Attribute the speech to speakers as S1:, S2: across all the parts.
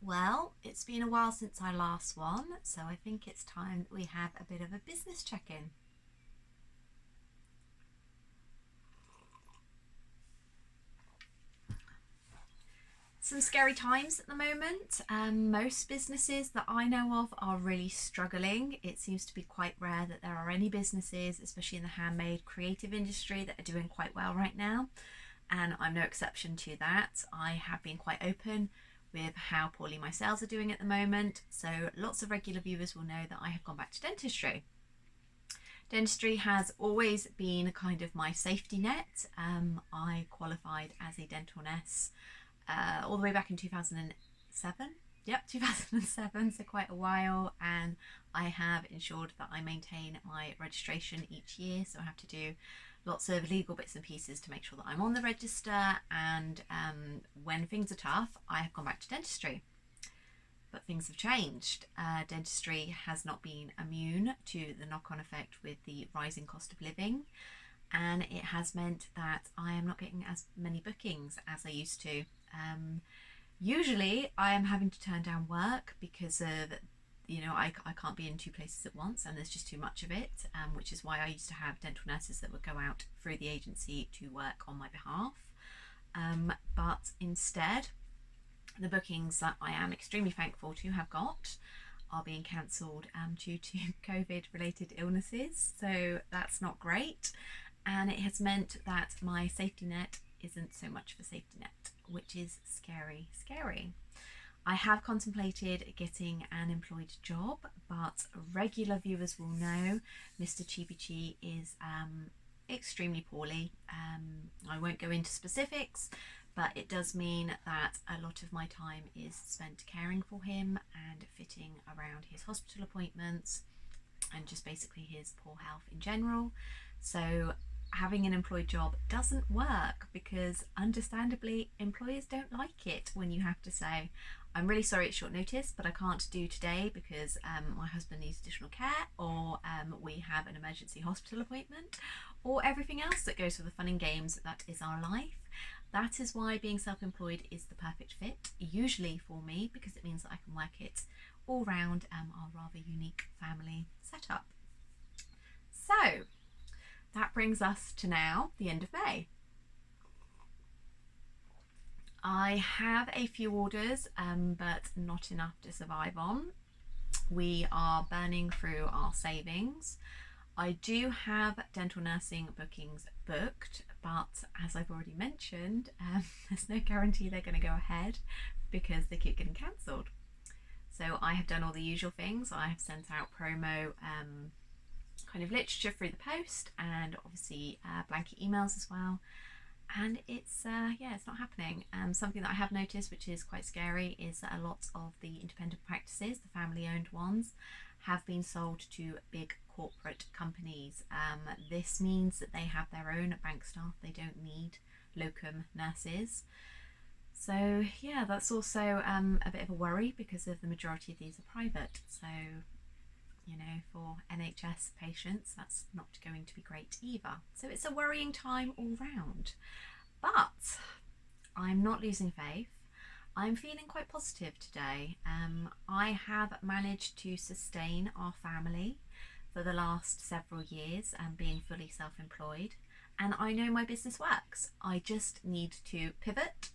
S1: Well, it's been a while since our last one, so I think it's time that we have a bit of a business check-in. Some scary times at the moment. Most businesses that I know of are really struggling. It seems to be quite rare that there are any businesses, especially in the handmade creative industry, that are doing quite well right now. And I'm no exception to that. I have been quite open with how poorly my sales are doing at the moment. So lots of regular viewers will know that I have gone back to dentistry. Dentistry has always been kind of my safety net. I qualified as a dental nurse all the way back in 2007. Yep, 2007, so quite a while. And I have ensured that I maintain my registration each year. So I have to do lots of legal bits and pieces to make sure that I'm on the register. And when things are tough, I have gone back to dentistry. But things have changed. Dentistry has not been immune to the knock-on effect with the rising cost of living, and it has meant that I am not getting as many bookings as I used to. Usually I am having to turn down work because of, I can't be in two places at once and there's just too much of it, which is why I used to have dental nurses that would go out through the agency to work on my behalf. But instead, the bookings that I am extremely thankful to have got are being cancelled due to COVID related illnesses, so that's not great, and it has meant that my safety net isn't so much of a safety net, which is scary. I have contemplated getting an employed job, but regular viewers will know Mr. Chibichi is extremely poorly. I won't go into specifics, but it does mean that a lot of my time is spent caring for him and fitting around his hospital appointments and just basically his poor health in general. So having an employed job doesn't work because understandably employers don't like it when you have to say, I'm really sorry it's short notice, but I can't do today because my husband needs additional care, or we have an emergency hospital appointment, or everything else that goes with the fun and games that is our life. That is why being self-employed is the perfect fit, usually for me, because it means that I can work it all round our rather unique family setup. So that brings us to now the end of May. I have a few orders, but not enough to survive on. We are burning through our savings. I do have dental nursing bookings booked, but as I've already mentioned, there's no guarantee they're going to go ahead because they keep getting cancelled. So I have done all the usual things. I have sent out promo kind of literature through the post, and obviously blanket emails as well. And it's not happening. Something that I have noticed, which is quite scary, is that a lot of the independent practices, the family-owned ones, have been sold to big corporate companies. This means that they have their own bank staff. They don't need locum nurses. So yeah, that's also a bit of a worry because of the majority of these are private. So for NHS patients, that's not going to be great either. So it's a worrying time all round. But I'm not losing faith. I'm feeling quite positive today. I have managed to sustain our family for the last several years and being fully self-employed, and I know my business works. I just need to pivot.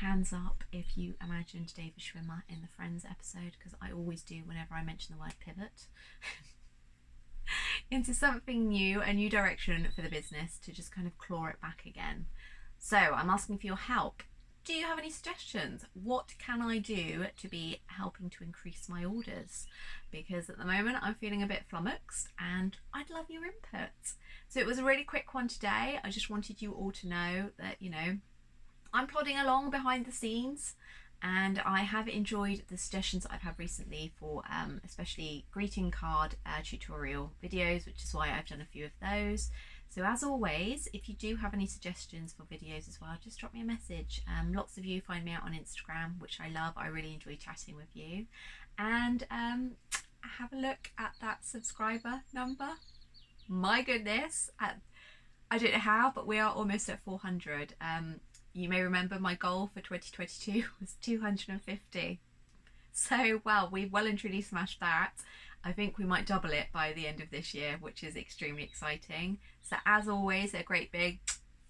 S1: Hands up if you imagined David Schwimmer in the Friends episode, because I always do whenever I mention the word pivot. Into something new, a new direction for the business to just kind of claw it back again. So I'm asking for your help. Do you have any suggestions? What can I do to be helping to increase my orders? Because at the moment I'm feeling a bit flummoxed and I'd love your input. So it was a really quick one today. I just wanted you all to know that, I'm plodding along behind the scenes, and I have enjoyed the suggestions that I've had recently for especially greeting card tutorial videos, which is why I've done a few of those. So as always, if you do have any suggestions for videos as well, just drop me a message. Lots of you find me out on Instagram, which I love. I really enjoy chatting with you. And have a look at that subscriber number. My goodness, I don't know how, but we are almost at 400. You may remember my goal for 2022 was 250. So, well, we've well and truly smashed that. I think we might double it by the end of this year, which is extremely exciting. So, as always, a great big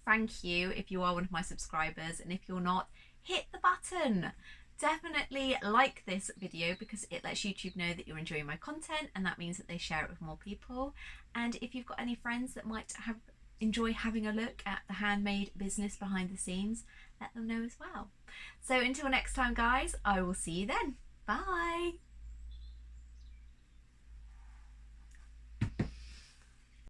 S1: thank you if you are one of my subscribers, and if you're not, hit the button. Definitely like this video because it lets YouTube know that you're enjoying my content, and that means that they share it with more people. And if you've got any friends that might enjoy having a look at the handmade business behind the scenes, let them know as well. So until next time, guys, I will see you then. Bye.